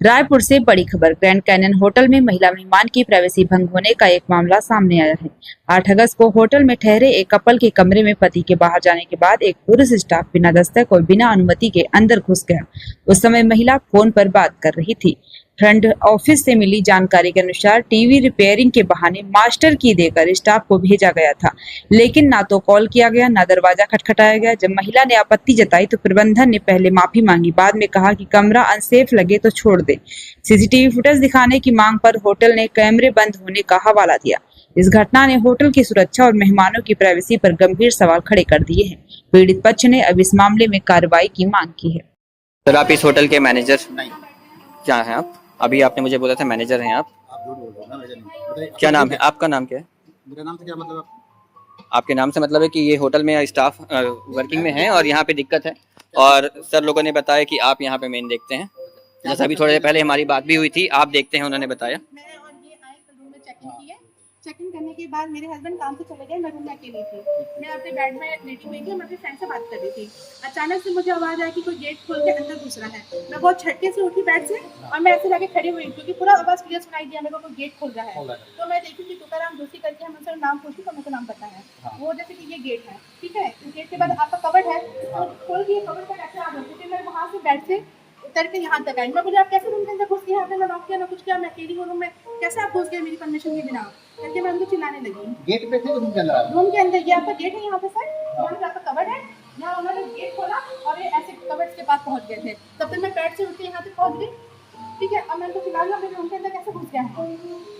रायपुर से बड़ी खबर। ग्रैंड कैनियन होटल में महिला मेहमान की प्राइवेसी भंग होने का एक मामला सामने आया है। 8 अगस्त को होटल में ठहरे एक कपल के कमरे में पति के बाहर जाने के बाद एक पुरुष स्टाफ बिना दस्तक और बिना अनुमति के अंदर घुस गया। उस समय महिला फोन पर बात कर रही थी। फ्रंट ऑफिस से मिली जानकारी के अनुसार टीवी रिपेयरिंग के बहाने मास्टर की देकर स्टाफ को भेजा गया था, लेकिन ना तो कॉल किया गया, ना दरवाजा खटखटाया गया। जब महिला ने आपत्ति जताई तो प्रबंधन ने पहले माफी मांगी, बाद में कहा कि कमरा अनसेफ लगे तो छोड़ दे। सीसीटीवी फुटेज दिखाने की मांग पर होटल ने कैमरे बंद होने का हवाला दिया। इस घटना ने होटल की सुरक्षा और मेहमानों की प्राइवेसी पर गंभीर सवाल खड़े कर दिए हैं। पीड़ित पक्ष ने अब इस मामले में कार्रवाई की मांग की है। सर, आप इस होटल के मैनेजर नहीं। क्या हैं आप? अभी आपने मुझे बोला था मैनेजर हैं आप। झूठ बोल रहे हो ना, मैनेजर नहीं बताइए। क्या नाम है आपका? नाम क्या है? मेरा नाम से क्या मतलब? आपके नाम से मतलब है कि ये होटल में स्टाफ वर्किंग में है और यहाँ पे दिक्कत है, और सर लोगों ने बताया कि आप यहाँ पे मेन देखते हैं। जैसा अभी थोड़ी देर पहले हमारी बात भी हुई थी, आप देखते हैं, उन्होंने बताया। मैं और ये आए तो रूम में चेकिंग किए। चेकिंग करने के बाद मेरे हस्बैंड काम से चले गए, मैं रूम में अकेली थी। मैं अपने बेड में लेटी हुई थी, मैं अपने फ्रेंड से बात कर रही थी। अचानक से मुझे आवाज़ आई कि कोई गेट खोल के अंदर घुस रहा है। मैं बहुत झटके से उठी बेड से और मैं ऐसे जाके खड़ी हुई क्योंकि पूरा आवाज़ क्लियर सुनाई दिया मेरे को, कोई गेट खोल रहा है। तो मैं देखी कि तुकाराम जोशी करके हम उनसे नाम पूछी तो मुझे नाम पता है। वो जैसे कि ये गेट है, ठीक है। इस गेट के बाद आपका कवर्ड है, तो खोल के कवर्ड पर ऐसे आ गई। क्योंकि मैं वहाँ से बेड से उतर के यहाँ तक आई। मैं बोली आप कैसे रूम के अंदर घुस गए? यहाँ पे मैं नॉक किया, ना कुछ किया, मैं अकेली हूँ रूम में, कैसे आप घुस गए मेरी परमिशन के बिना? करके मैं उनको चिल्लाने लगी। गेट पे थे रूम के अंदर? रूम के अंदर। ये आपका गेट है यहाँ पे सर, यहाँ पे आपका कवर्ड है। यहाँ उन्होंने गेट खोला और ये ऐसे कवर्ड के पास पहुँच गए थे। तब तक मैं बेड से उठ के यहाँ तक पहुँच गई, ठीक है। अब मैं उनको चिल्ला रही हूँ, मेरे रूम के अंदर कैसे घुस गया है?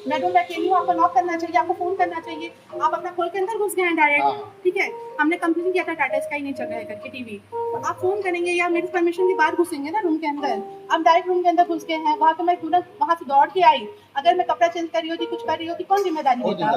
मैं रूम में अकेली हूँ, आपको नॉक करना चाहिए, आपको फोन करना चाहिए, आप अपना खोल के अंदर घुस गए हैं डायरेक्ट, ठीक है। हमने कंप्लेन किया था टाटा स्काई नहीं चल रहा है करके टीवी, तो आप फोन करेंगे या मेरी परमिशन के बाद घुसेंगे ना रूम के अंदर। आप डायरेक्ट रूम के अंदर घुस गए हैं। वहाँ तो मैं तुरंत वहाँ से दौड़ के आई। अगर मैं कपड़ा चेंज कर रही होती, कुछ कर रही होती, कौन जिम्मेदारी लेता?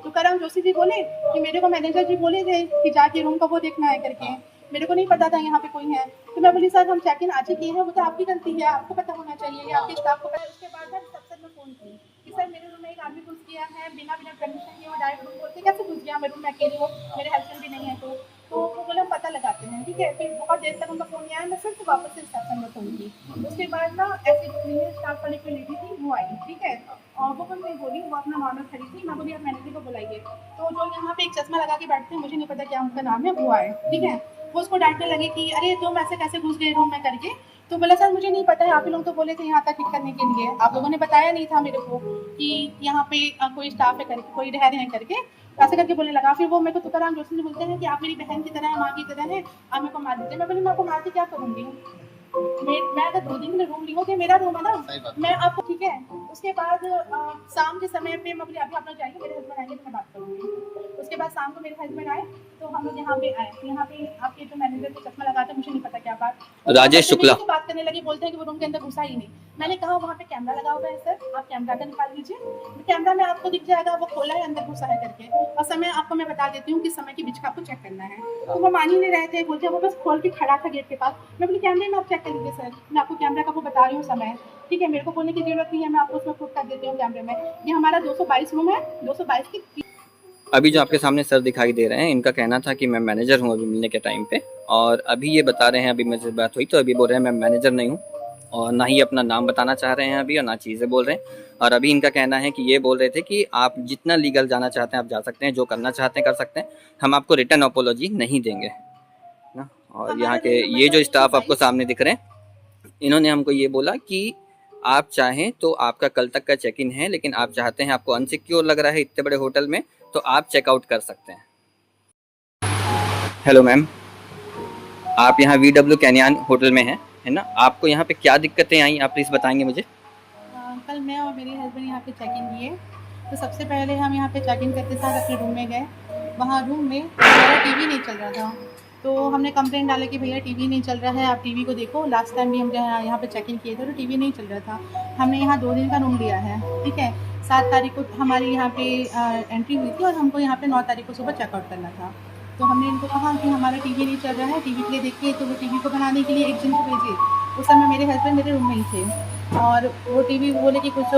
तुकाराम जोशी जी बोले कि मेरे को मैनेजर जी बोले थे कि जाके रूम का वो देखना है करके। मेरे को नहीं पता था यहाँ पे कोई है। तो मैं बोली सर हम चेक इन आज ही किए हैं, वो तो आपकी गलती है, आपको पता होना चाहिए या आपके स्टाफ को पता। उसके बाद मैं रिसेप्शन में फोन की कि सर मेरे रूम में एक आदमी घुस गया है, बिना परमिशन के वो डायरेक्ट रूम खोलते कैसे घुस गया? मेरे रूम में अकेली हो, मेरे हस्बैंड भी नहीं है। तो वो बोले हम पता लगाते हैं, ठीक है। फिर बहुत देर तक उनका फोन नहीं आया, मैं फिर से वापस से रिसेप्शन में फोन की। उसके बाद ना ऐसी क्लीनिंग स्टाफ वाली कोई लेडी थी, वो आई, ठीक है। और वो कुछ नहीं बोली, वो अपना नॉर्मल खड़ी थी। मैं बोली आप मैनेजर को बुलाइए। तो जो यहाँ पे एक चश्मा लगा के बैठते हैं, मुझे नहीं पता क्या उनका नाम है, वो आए, ठीक है। वो उसको डांटने लगे कि अरे तुम ऐसे कैसे घुस गए रूम में करके। तो बोला सर मुझे नहीं पता है, आप ही लोग तो बोले थे यहाँ तक ठीक करने के लिए, आप लोगों ने बताया नहीं था मेरे को कि यहाँ पे कोई स्टाफ है करके, कोई रह रहे हैं करके, ऐसे करके बोलने लगा। फिर वो मेरे को तुकाराम जोशी जी बोलते हैं कि आप मेरी बहन की तरह है, माँ की तरह है, आप मेरे को मार दीजिए। मैं बोली मैं आपको मार के क्या करूँगी? मैं अगर 2 दिन के लिए रूम ली हूँ तो मेरा रूम है ना, मैं आपको, ठीक है। उसके बाद शाम के समय पे मैं बोली अभी आप लोग जाइए, मेरे हस्बैंड आएंगे तो मैं बात करूँगी। उसके बाद शाम को मेरे हस्बैंड आए तो हम लोग यहाँ पे आए। तो यहाँ पे आपके जो मैनेजर को चश्मा लगाते मुझे नहीं पता क्या बात, राजेश शुक्ला बात करने लगे, बोलते हैं कि वो रूम के अंदर घुसा ही नहीं। मैंने कहा वहाँ पे कैमरा लगा हुआ है सर, आप कैमरा का निकाल लीजिए, कैमरा में आपको दिख जाएगा वो खोला है अंदर घुसा है करके। और समय आपको मैं बता देती हूँ कि समय के बीच का आपको चेक करना है। तो वो मान ही नहीं रहे थे, बोलते वो बस खोल के खड़ा था गेट के पास। मैं बोली कैमरे में आप चेक कर लीजिए सर, मैं आपको कैमरा का वो बता रही हूँ समय, ठीक है। मेरे को बोलने की जरूरत नहीं है, मैं आपको उसमें प्रूफ कर देती हूँ कैमरे में। ये हमारा 222 रूम है, 222 की। अभी जो आपके सामने सर दिखाई दे रहे हैं, इनका कहना था कि मैं मैनेजर हूं अभी मिलने के टाइम पे, और अभी ये बता रहे हैं, अभी मुझसे बात हुई तो अभी बोल रहे हैं मैं मैनेजर नहीं हूं, और ना ही अपना नाम बताना चाह रहे हैं अभी, और ना चीज़ें बोल रहे हैं। और अभी इनका कहना है कि ये बोल रहे थे कि आप जितना लीगल जाना चाहते हैं आप जा सकते हैं, जो करना चाहते हैं कर सकते हैं, हम आपको रिटर्न अपोलॉजी नहीं देंगे ना। और यहाँ के ये जो स्टाफ आपको सामने दिख रहे हैं, इन्होंने हमको ये बोला कि आप चाहें तो आपका कल तक का चेक इन है, लेकिन आप चाहते हैं, आपको अनसिक्योर लग रहा है इतने बड़े होटल में, तो आप चेकआउट कर सकते हैं। हेलो मैम, आप यहाँ VW कैनियन होटल में हैं, है ना? आपको यहाँ पे क्या दिक्कतें आई, आप प्लीज़ बताएंगे मुझे। कल मैं और मेरे हस्बैंड यहाँ पे चेक इन किए। तो सबसे पहले हम यहाँ पे चेक इन करते साथ अपने रूम में गए। वहाँ रूम में हमारा टीवी नहीं चल रहा था, तो हमने कंप्लेंट डाला कि भैया टीवी नहीं चल रहा है, आप टीवी को देखो। लास्ट टाइम भी हम यहाँ पे चेक इन किए थे तो टीवी नहीं चल रहा था। हमने यहाँ 2 दिन का रूम लिया है, ठीक है। 7 तारीख को हमारी यहाँ पे एंट्री हुई थी और हमको यहाँ पे 9 तारीख को सुबह चेकआउट करना था। तो हमने इनको कहा कि हमारा टीवी नहीं चल रहा है, टीवी के लिए देखिए। तो वो टीवी को बनाने के लिए एक जन को भेजे। उस समय मेरे हस्बैंड मेरे रूम में ही थे और वो टीवी बोले कि कुछ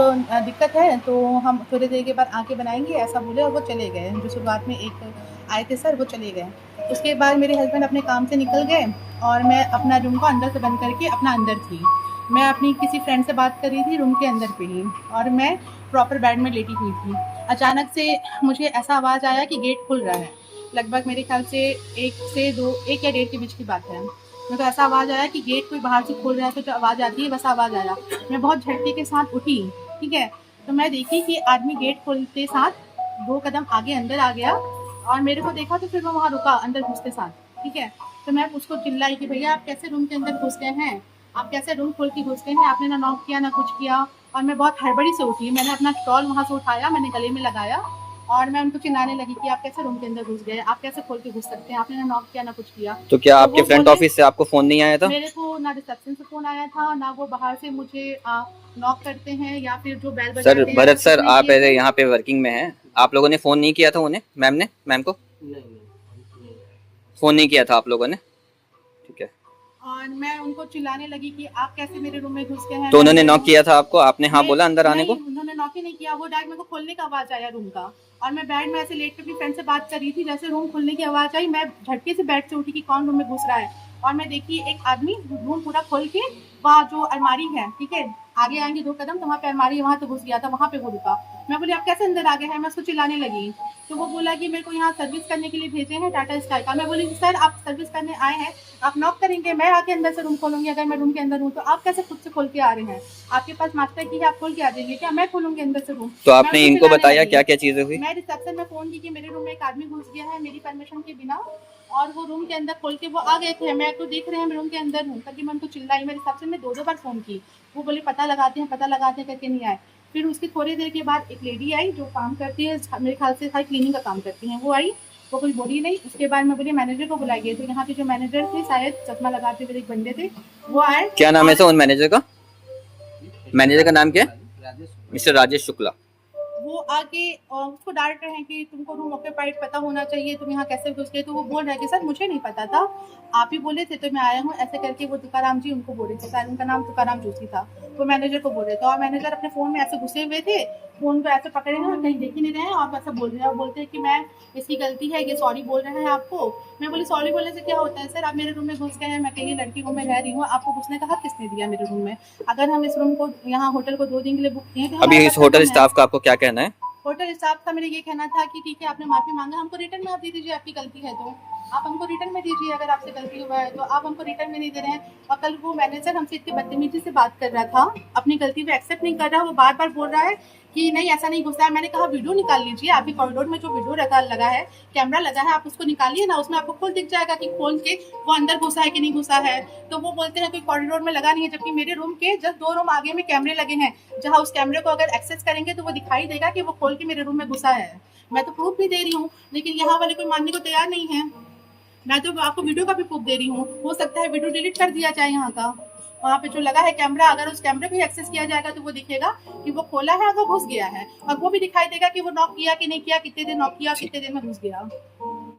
दिक्कत है तो हम थोड़ी देर के बाद आके बनाएंगे, ऐसा बोले और वो चले गए। जो शुरुआत में एक आए थे सर, वो चले गए। उसके बाद मेरे हस्बैंड अपने काम से निकल गए और मैं अपना रूम को अंदर से बंद करके अपना अंदर थी। मैं अपनी किसी फ्रेंड से बात कर रही थी रूम के अंदर पे ही, और मैं प्रॉपर बेड में लेटी हुई थी। अचानक से मुझे ऐसा आवाज़ आया कि गेट खुल रहा है। लगभग मेरे ख्याल से 1 या 1:30 के बीच की बात है। मेरे को ऐसा आवाज़ आया कि गेट कोई बाहर से खोल रहा है, तो जो आवाज़ आती है वैसा आवाज़ आया। मैं बहुत झटके के साथ उठी, ठीक है, तो मैं देखी कि आदमी गेट खोलते साथ 2 कदम आगे अंदर आ गया, और मेरे को देखा तो फिर वो वहाँ रुका अंदर घुसते साथ, ठीक है। तो मैं उसको चिल्लाई कि भैया आप कैसे रूम के अंदर घुस गए हैं, आप कैसे रूम खोल के घुस गए हैं, आपने ना नॉक किया ना कुछ किया। और मैं बहुत हड़बड़ी से उठी, मैंने अपना स्टॉल वहाँ से उठाया, मैंने गले में लगाया, और मैं उनको चिल्लाने लगी कि आप कैसे रूम के अंदर घुस गए, आप कैसे खोल के घुस सकते हैं, आपने ना नॉक किया ना कुछ किया। तो क्या तो आपके वो फ्रंट बोले, ऑफिस से आपको फोन नहीं आया था? मेरे को ना रिसेप्शन से फोन आया था, ना वो बाहर से मुझे नॉक करते हैं या फिर जो बेल बजाते सर हैं, भरत कुछ सर, नहीं आप किए ऐसे थे। यहाँ पे वर्किंग में हैं, आप लोगों ने फोन नहीं किया था उन्हें, मैम को फोन नहीं किया था आप लोगों ने? ठीक है। और मैं उनको चिल्लाने लगी कि आप कैसे मेरे रूम में घुस गए हैं। तो मैं उन्होंने अंदर नॉक हूँ। किया था आपको? आपने हाँ बोला अंदर आने नहीं, को? उन्होंने नॉक ही नहीं किया, वो डायरेक्ट मेरे को खोलने का आवाज आया रूम का, और मैं बेड में ऐसे लेट के अपनी फ्रेंड से बात कर रही थी, जैसे रूम खुलने की आवाज आई, मैं झटके से बेड से उठी कि कौन रूम में घुस रहा है, और मैं देखी एक आदमी रूम पूरा खोल के वहाँ जो अलमारी है, ठीक है, आगे आएंगे 2 कदम तो वहाँ पे अलमारी है, वहाँ तो घुस गया था, वहाँ पे वो रुका। मैं बोली आप कैसे अंदर आ गए हैं, मैं उसको चिल्लाने लगी। तो वो बोला कि मेरे को यहाँ सर्विस करने के लिए भेजे हैं टाटा स्काई का। मैं बोली सर आप सर्विस करने आए हैं, आप नॉक करेंगे, मैं आके अंदर से रूम खोलूंगी, अगर मैं रूम के अंदर हूँ तो आप कैसे खुद से खोल के आ रहे हैं, आपके पास मास्टर की है, आप खोल के आ जाइए, क्या मैं खोलूंगी अंदर से रूम। तो मैं आपने उनको इनको चिल्लाने बताया लगी। क्या क्या चीजें हुई? मैं रिसेप्शन में फोन की कि मेरे रूम में एक आदमी घुस गया है मेरी परमिशन के बिना, और वो रूम के अंदर खोल के वो आ गए थे, मैं तो देख रहे हैं मैं रूम के अंदर हूँ, तभी मैं उनको चिल्लाई। मैं रिसेप्शन में 2 बार फोन की, वो बोले पता लगाते हैं करके नहीं आए। फिर उसकी थोड़ी देर के बाद एक लेडी आई जो काम करती है, मेरे ख्याल से शायद क्लीनिंग का काम करती हैं, वो आई, वो कुछ बोली नहीं। उसके बाद मैं बोली मैनेजर को बुलाइए, तो यहाँ के जो मैनेजर थे, शायद चश्मा लगाते हुए एक बंदे थे, वो आए। क्या नाम है सर उन मैनेजर का? मैनेजर का नाम क्या है? मिस्टर राजेश शुक्ला। वो आके उसको डांट रहे हैं कि तुमको रूम ऑक्यूपाइड पता होना चाहिए, तुम यहाँ कैसे घुस गए। तो वो बोल रहे हैं कि सर मुझे नहीं पता था, आप ही बोले थे तो मैं आया हूँ, ऐसे करके वो तुकाराम जी उनको बोल रहे थे, शायद उनका नाम तुकाराम जोशी था, वो मैनेजर को बोल रहे थे। और मैनेजर अपने फ़ोन में ऐसे घुसे हुए थे, फ़ोन को ऐसे पकड़े हैं और कहीं देख ही नहीं रहे हैं, और वैसा बोल रहे हैं, और बोलते हैं कि मैम इसकी गलती है, ये सॉरी बोल रहे हैं आपको। मैं बोली सॉरी बोलने से क्या होता है सर, आप मेरे रूम में घुस गए हैं, मैं अकेली लड़की रूम में रह रही हूँ, आपको घुसने का हक किसने दिया मेरे रूम में? अगर हम इस रूम को यहाँ होटल को 2 दिन के लिए बुक किए तो अभी इस होटल स्टाफ का आपको क्या कहना है? होटल स्टाफ का मेरा ये कहना था कि ठीक है आपने माफ़ी मांगा, हमको रिटर्न में आप दे दीजिए, आपकी गलती है तो आप हमको रिटर्न में दीजिए, अगर आपसे गलती हुआ है तो आप हमको रिटर्न में नहीं दे रहे हैं। और कल वो मैनेजर हमसे इतनी बदतमीजी से बात कर रहा था, अपनी गलती को एक्सेप्ट नहीं कर रहा, वो बार बार बोल रहा है कि नहीं ऐसा नहीं घुसा है। मैंने कहा वीडियो निकाल लीजिए, आपके कॉरिडोर में जो वीडियो लगा है, कैमरा लगा है, आप उसको निकालिए ना, उसमें आपको खुद दिख जाएगा कि खोल के वो अंदर घुसा है कि नहीं घुसा है। तो वो बोलते हैं कोई कॉरिडोर में लगा नहीं है, जबकि मेरे रूम के जस्ट 2 रूम आगे में कैमरे लगे हैं, जहाँ उस कैमरे को अगर एक्सेस करेंगे तो वो दिखाई देगा कि वो खोल के मेरे रूम में घुसा है। मैं तो प्रूफ भी दे रही हूँ, लेकिन यहाँ वाले कोई मानने को तैयार नहीं है। मैं तो आपको वीडियो का भी प्रूफ दे रही हूँ, हो सकता है वीडियो डिलीट कर दिया जाए यहाँ का, वहाँ पे जो लगा है कैमरा, अगर उस कैमरे को एक्सेस किया जाएगा तो वो दिखेगा कि वो खोला है और वो घुस गया है, और वो भी दिखाई देगा कि वो नॉक किया कि नहीं किया, कितने दिन नॉक किया, कितने दिन में घुस गया।